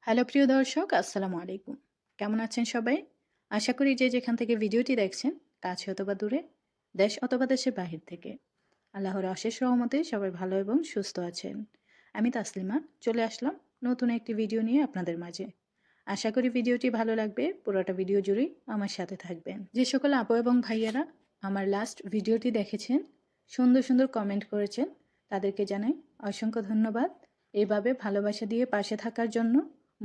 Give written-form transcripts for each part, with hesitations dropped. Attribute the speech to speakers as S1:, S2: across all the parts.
S1: Hello প্রিয় দর্শক, আসসালামু আলাইকুম। কেমন আছেন সবাই? আশা করি যে যেখান থেকে ভিডিওটি দেখছেন, কাছে অথবা দূরে, দেশ অথবা দেশের বাহির থেকে, আল্লাহর অশেষ রহমতে সবাই ভালো এবং সুস্থ আছেন। আমি তাসলিমা চলে আসলাম নতুন একটি ভিডিও নিয়ে আপনাদের মাঝে। আশা করি ভিডিওটি ভালো লাগবে, পুরোটা ভিডিও জুড়েই আমার সাথে থাকবেন। যে সকল আপু এবং ভাইয়ারা আমার লাস্ট ভিডিওটি দেখেছেন, সুন্দর সুন্দর কমেন্ট করেছেন, তাদেরকে জানাই অসংখ্য ধন্যবাদ। এইভাবে ভালোবাসা দিয়ে পাশে থাকার জন্য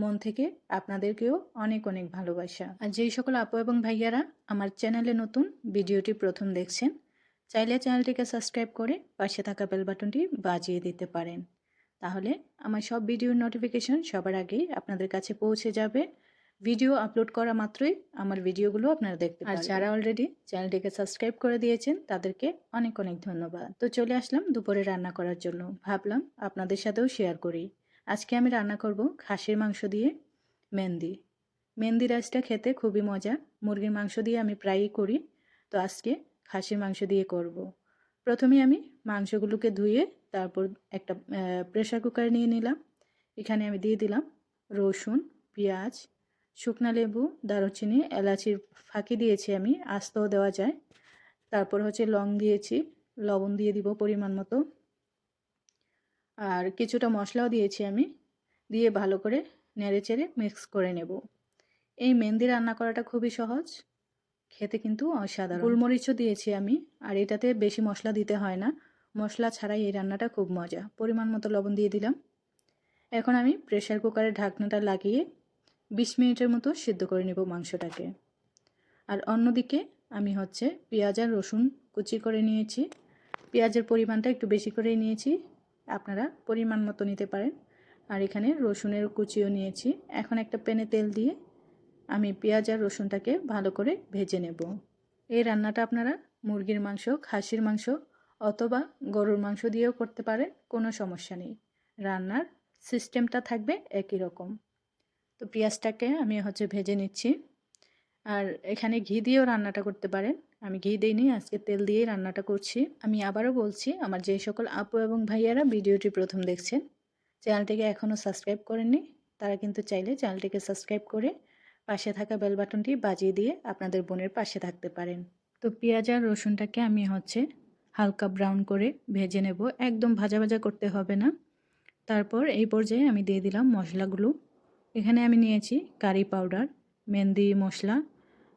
S1: মন থেকে আপনাদেরকেও অনেক অনেক ভালোবাসা। আর যেই সকল আপু এবং ভাইয়ারা আমার চ্যানেলে নতুন, ভিডিওটি প্রথম দেখছেন, চাইলে চ্যানেলটিকে সাবস্ক্রাইব করে পাশে থাকা বেল বাটনটি বাজিয়ে দিতে পারেন। তাহলে আমার সব ভিডিওর নোটিফিকেশন সবার আগেই আপনাদের কাছে পৌঁছে যাবে। ভিডিও আপলোড করা মাত্রই আমার ভিডিওগুলো আপনারা দেখতে পারবেন। আর যারা অলরেডি চ্যানেলটিকে সাবস্ক্রাইব করে দিয়েছেন তাদেরকে অনেক অনেক ধন্যবাদ। তো চলে আসলাম দুপুরে রান্না করার জন্য। ভাবলাম আপনাদের সাথেও শেয়ার করি। আজকে আমি রান্না করব খাসির মাংস দিয়ে মেহেন্দি। মেহেন্দি রাইসটা খেতে খুবই মজা। মুরগির মাংস দিয়ে আমি প্রায়ই করি, তো আজকে খাসির মাংস দিয়ে করব। প্রথমে আমি মাংসগুলোকে ধুয়ে তারপর একটা প্রেসার কুকার নিয়ে নিলাম। এখানে আমি দিয়ে দিলাম রসুন, পেঁয়াজ, শুকনা লেবু, দারুচিনি, এলাচির ফাঁকি দিয়েছি আমি, আস্তও দেওয়া যায়। তারপর হচ্ছে লং দিয়েছি, লবণ দিয়ে দিব পরিমাণ মতো, আর কিছুটা মশলাও দিয়েছি আমি। দিয়ে ভালো করে নেড়েচেড়ে মিক্স করে নেব। এই মেহেন্দি রান্না করাটা খুবই সহজ, খেতে কিন্তু অসাধারণ। গোলমরিচও দিয়েছি আমি, আর এটাতে বেশি মশলা দিতে হয় না। মশলা ছাড়াই এই রান্নাটা খুব মজা। পরিমাণ মতো লবণ দিয়ে দিলাম। এখন আমি প্রেসার কুকারের ঢাকনাটা লাগিয়ে 20 মিনিটের মতো সিদ্ধ করে নেব মাংসটাকে। আর অন্যদিকে আমি হচ্ছে পেঁয়াজ আর রসুন কুচি করে নিয়েছি। পেঁয়াজের পরিমাণটা একটু বেশি করেই নিয়েছি, আপনারা পরিমাণ মতো নিতে পারেন। আর এখানে রসুনের কুচিও নিয়েছি। এখন একটা প্যানে তেল দিয়ে আমি পেঁয়াজ আর রসুনটাকে ভালো করে ভেজে নেব। এই রান্নাটা আপনারা মুরগির মাংস, খাসির মাংস অথবা গরুর মাংস দিয়েও করতে পারেন, কোনো সমস্যা নেই। রান্নার সিস্টেমটা থাকবে একই রকম। তো পেঁয়াজটাকে আমি হচ্ছে ভেজে নিচ্ছি। আর এখানে ঘি দিয়েও রান্নাটা করতে পারেন, আমি ঘি দিইনি, আজকে তেল দিয়েই রান্নাটা করছি। আমি আবারও বলছি, আমার যে সকল আপু এবং ভাইয়ারা ভিডিওটি প্রথম দেখছেন, চ্যানেলটিকে এখনও সাবস্ক্রাইব করেননি, তারা কিন্তু চাইলে চ্যানেলটিকে সাবস্ক্রাইব করে পাশে থাকা বেল বাটনটি বাজিয়ে দিয়ে আপনাদের বোনের পাশে থাকতে পারেন। তো পেঁয়াজ আর রসুনটাকে আমি হচ্ছে হালকা ব্রাউন করে ভেজে নেব, একদম ভাজা ভাজা করতে হবে না। তারপর এই পর্যায়ে আমি দিয়ে দিলাম মশলাগুলো। এখানে আমি নিয়েছি কারি পাউডার, মেহেন্দি মশলা,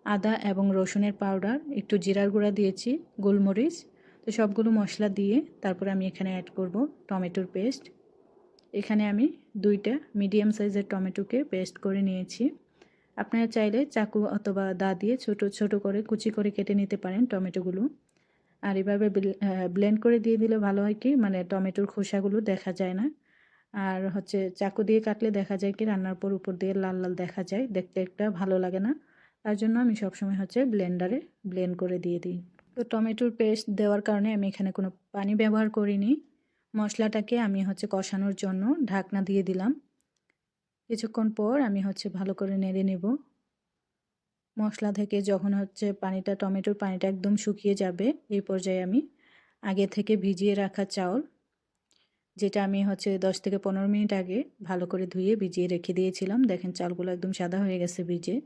S1: আদা এবং রসুনের পাউডার, একটু জিরার গুঁড়া দিয়েছি, গোলমরিচ। তো সবগুলো মশলা দিয়ে তারপর আমি এখানে অ্যাড করব টমেটোর পেস্ট। এখানে আমি 2টা মিডিয়াম সাইজের টমেটোকে পেস্ট করে নিয়েছি। আপনারা চাইলে চাকু অথবা দা দিয়ে ছোট ছোট করে কুচি করে কেটে নিতে পারেন টমেটোগুলো। আর এভাবে ব্লেন্ড করে দিয়ে দিলে ভালো হয় কি, মানে টমেটোর খোসাগুলো দেখা যায় না। আর হচ্ছে চাকু দিয়ে কাটলে দেখা যায় কি রান্নার পর উপর দিয়ে লাল লাল দেখা যায়, দেখতে একটা ভালো লাগে না। তার জন্য আমি সবসময় হচ্ছে ব্লেন্ডারে ব্লেন্ড করে দিয়ে দিই। তো টমেটোর পেস্ট দেওয়ার কারণে আমি এখানে কোনো পানি ব্যবহার করিনি। মশলাটাকে আমি হচ্ছে কষানোর জন্য ঢাকনা দিয়ে দিলাম। কিছুক্ষণ পর আমি হচ্ছে ভালো করে নেড়ে নেব। মশলা থেকে যখন হচ্ছে পানিটা, টমেটোর পানিটা একদম শুকিয়ে যাবে, এই পর্যায়ে আমি আগে থেকে ভিজিয়ে রাখা চাউল, যেটা আমি হচ্ছে 10 থেকে 15 মিনিট আগে ভালো করে ধুয়ে ভিজিয়ে রেখে দিয়েছিলাম, দেখেন চালগুলো একদম সাদা হয়ে গেছে ভিজে।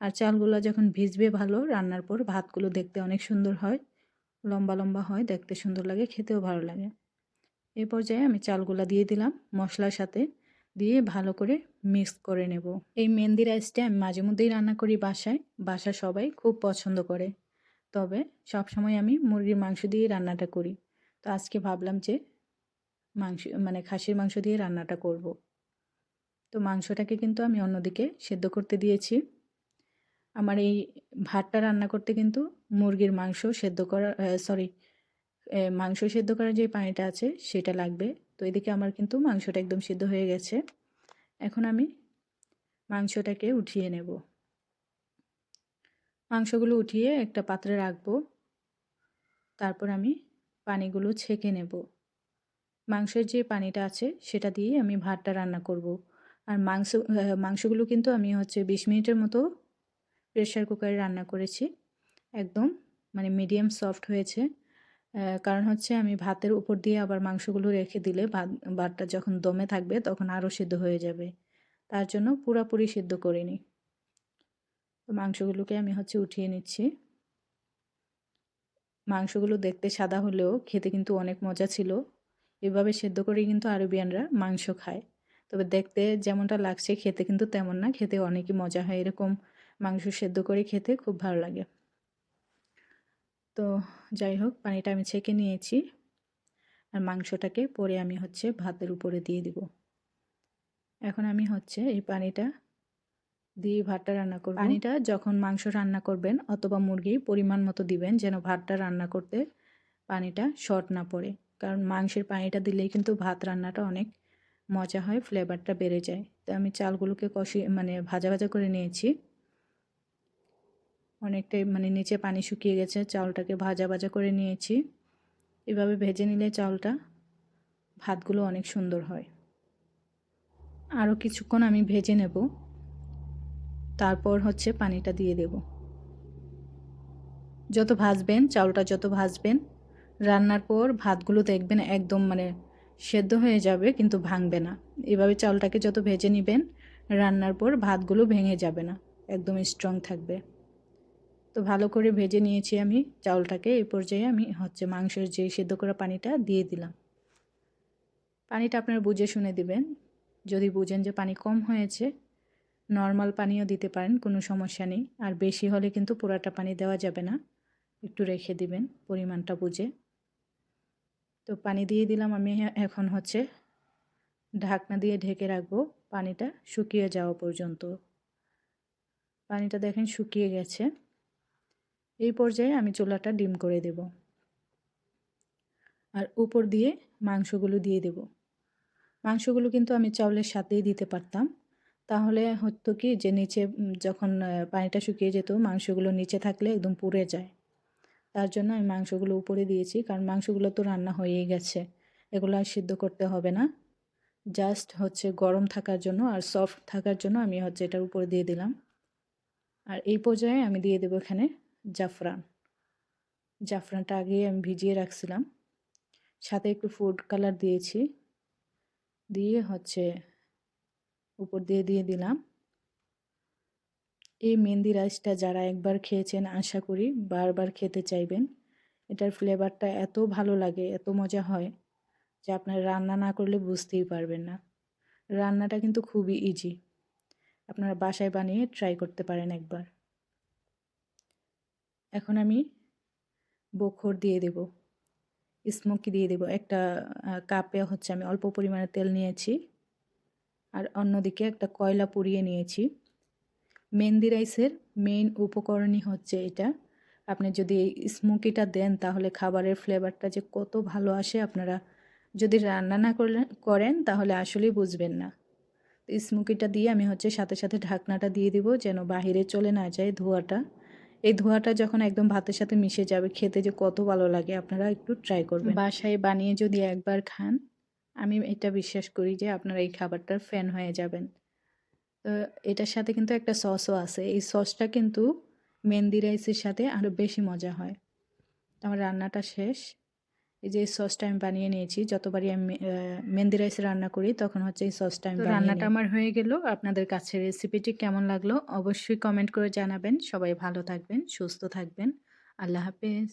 S1: আর চালগুলো যখন ভিজবে ভালো, রান্নার পর ভাতগুলো দেখতে অনেক সুন্দর হয়, লম্বা লম্বা হয়, দেখতে সুন্দর লাগে, খেতেও ভালো লাগে। এই পর্যায়ে আমি চালগুলো দিয়ে দিলাম মশলার সাথে, দিয়ে ভালো করে মিক্স করে নেব। এই মেহেন্দি রাইসটা আমি মাঝে মধ্যেই রান্না করি বাসায়, বাসা সবাই খুব পছন্দ করে। তবে সবসময় আমি মুরগির মাংস দিয়ে রান্নাটা করি। তো আজকে ভাবলাম যে মানে খাসির মাংস দিয়ে রান্নাটা করব। তো মাংসটাকে কিন্তু আমি অন্যদিকে সেদ্ধ করতে দিয়েছি। আমার এই ভাতটা রান্না করতে কিন্তু মুরগির মাংস সেদ্ধ করা, মাংস সেদ্ধ করার যে পানিটা আছে সেটা লাগবে। তো এদিকে আমার কিন্তু মাংসটা একদম সিদ্ধ হয়ে গেছে। এখন আমি মাংসটাকে উঠিয়ে নেব। মাংসগুলো উঠিয়ে একটা পাত্রে রাখবো। তারপর আমি পানিগুলো ছেঁকে নেব। মাংসের যে পানিটা আছে সেটা দিয়ে আমি ভাতটা রান্না করব। আর মাংসগুলো কিন্তু আমি হচ্ছে 20 মিনিটের মতো প্রেসার কুকারে রান্না করেছি। একদম মানে মিডিয়াম সফট হয়েছে। কারণ হচ্ছে আমি ভাতের উপর দিয়ে আবার মাংসগুলো রেখে দিলে ভাতটা যখন দমে থাকবে তখন আরও সিদ্ধ হয়ে যাবে। তার জন্য পুরাপুরি সিদ্ধ করিনি। তো মাংসগুলোকে আমি উঠিয়ে নিচ্ছি। মাংসগুলো দেখতে সাদা হলেও খেতে কিন্তু অনেক মজা ছিল। এভাবে সেদ্ধ করেই কিন্তু আরবিয়ানরা মাংস খায়। তবে দেখতে যেমনটা লাগছে খেতে কিন্তু তেমন না, খেতে অনেকই মজা হয়। এরকম মাংস সেদ্ধ করে খেতে খুব ভালো লাগে। তো যাই হোক, পানিটা আমি ছেঁকে নিয়েছি। আর মাংসটাকে পরে আমি ভাতের উপরে দিয়ে দিব। এখন আমি এই পানিটা দিয়ে ভাতটা রান্না করব। পানিটা যখন মাংস রান্না করবেন অথবা মুরগি পরিমাণ মতো দিবেন, যেন ভাতটা রান্না করতে পানিটা শর্ট না পড়ে। কারণ মাংসের পানিটা দিলেই কিন্তু ভাত রান্নাটা অনেক মজা হয়, ফ্লেভারটা বেড়ে যায়। তো আমি চালগুলোকে ভাজা ভাজা করে নিয়েছি। অনেকটাই নিচে পানি শুকিয়ে গেছে, চালটাকে ভাজা ভাজা করে নিয়েছি। এভাবে ভেজে নিলে চালটা ভাতগুলো অনেক সুন্দর হয়। আরও কিছুক্ষণ আমি ভেজে নেব, তারপর পানিটা দিয়ে দেব। যত ভাজবেন, চাউলটা যত ভাজবেন, রান্নার পর ভাতগুলো দেখবেন একদম সেদ্ধ হয়ে যাবে কিন্তু ভাঙবে না। এভাবে চাউলটাকে যত ভেজে নেবেন, রান্নার পর ভাতগুলো ভেঙে যাবে না, একদম স্ট্রং থাকবে। তো ভালো করে ভেজে নিয়েছি আমি চাউলটাকে। এই পর্যায়ে আমি মাংসের যে সেদ্ধ করা পানিটা দিয়ে দিলাম। পানিটা আপনারা বুঝে শুনে দিবেন। যদি বুঝেন যে পানি কম হয়েছে, নর্মাল পানিও দিতে পারেন, কোনো সমস্যা নেই। আর বেশি হলে কিন্তু পুরাটা পানি দেওয়া যাবে না, একটু রেখে দিবেন পরিমাণটা বুঝে। তো পানি দিয়ে দিলাম আমি। এখন ঢাকনা দিয়ে ঢেকে রাখবো পানিটা শুকিয়ে যাওয়া পর্যন্ত। পানিটা দেখেন শুকিয়ে গেছে। এই পর্যায়ে আমি চুলাটা ডিম করে দেব আর উপর দিয়ে মাংসগুলো দিয়ে দেব। মাংসগুলো কিন্তু আমি চাউলের সাথেই দিতে পারতাম, তাহলে হতো কি যে নিচে যখন পানিটা শুকিয়ে যেত, মাংসগুলো নিচে থাকলে একদম পুড়ে যায়। তার জন্য আমি মাংসগুলো উপরে দিয়েছি, কারণ মাংসগুলো তো রান্না হয়েই গেছে, এগুলো আর সিদ্ধ করতে হবে না। জাস্ট গরম থাকার জন্য আর সফট থাকার জন্য আমি এটার উপরে দিয়ে দিলাম। আর এই পর্যায়ে আমি দিয়ে দেবো এখানে জাফরানটা আগে আমি ভিজিয়ে রাখছিলাম, সাথে একটু ফুড কালার দিয়েছি, দিয়ে উপর দিয়ে দিয়ে দিলাম। এই মেহেন্দি রাইসটা যারা একবার খেয়েছেন আশা করি বারবার খেতে চাইবেন। এটার ফ্লেভারটা এত ভালো লাগে, এত মজা হয় যে আপনারা রান্না না করলে বুঝতেই পারবেন না। রান্নাটা কিন্তু খুবই ইজি, আপনারা বাসায় বানিয়ে ট্রাই করতে পারেন একবার। এখন আমি বখর দিয়ে দেব, স্মোকি দিয়ে দেব। একটা কাপে আমি অল্প পরিমাণে তেল নিয়েছি, আর অন্যদিকে একটা কয়লা পুড়িয়ে নিয়েছি। মেহেন্দি রাইসের মেইন উপকরণই এটা। আপনি যদি এই স্মোকিটা দেন তাহলে খাবারের ফ্লেভারটা যে কত ভালো আসে, আপনারা যদি রান্না না করেন তাহলে আসলেই বুঝবেন না। তো স্মোকিটা দিয়ে আমি সাথে সাথে ঢাকনাটা দিয়ে দিব, যেন বাহিরে চলে না যায় ধোঁয়াটা। এই ধোঁয়াটা যখন একদম ভাতের সাথে মিশে যাবে, খেতে যে কত ভালো লাগে, আপনারা একটু ট্রাই করবেন। বাসায় বানিয়ে যদি একবার খান, আমি এটা বিশ্বাস করি যে আপনারা এই খাবারটার ফ্যান হয়ে যাবেন। তো এটার সাথে কিন্তু একটা সসও আছে, এই সসটা কিন্তু মেহেন্দি রাইসের সাথে আরও বেশি মজা হয়। তো আমার রান্নাটা শেষ। এই যে সসটা আমি বানিয়ে নিয়েছি, যতবারই আমি মেহেন্দি রাইস রান্না করি তখন এই সসটা আমি বানিয়ে নিই। রান্নাটা আমার হয়ে গেল। আপনাদের কাছে রেসিপিটি কেমন লাগলো অবশ্যই কমেন্ট করে জানাবেন। সবাই ভালো থাকবেন, সুস্থ থাকবেন। আল্লাহ হাফেজ।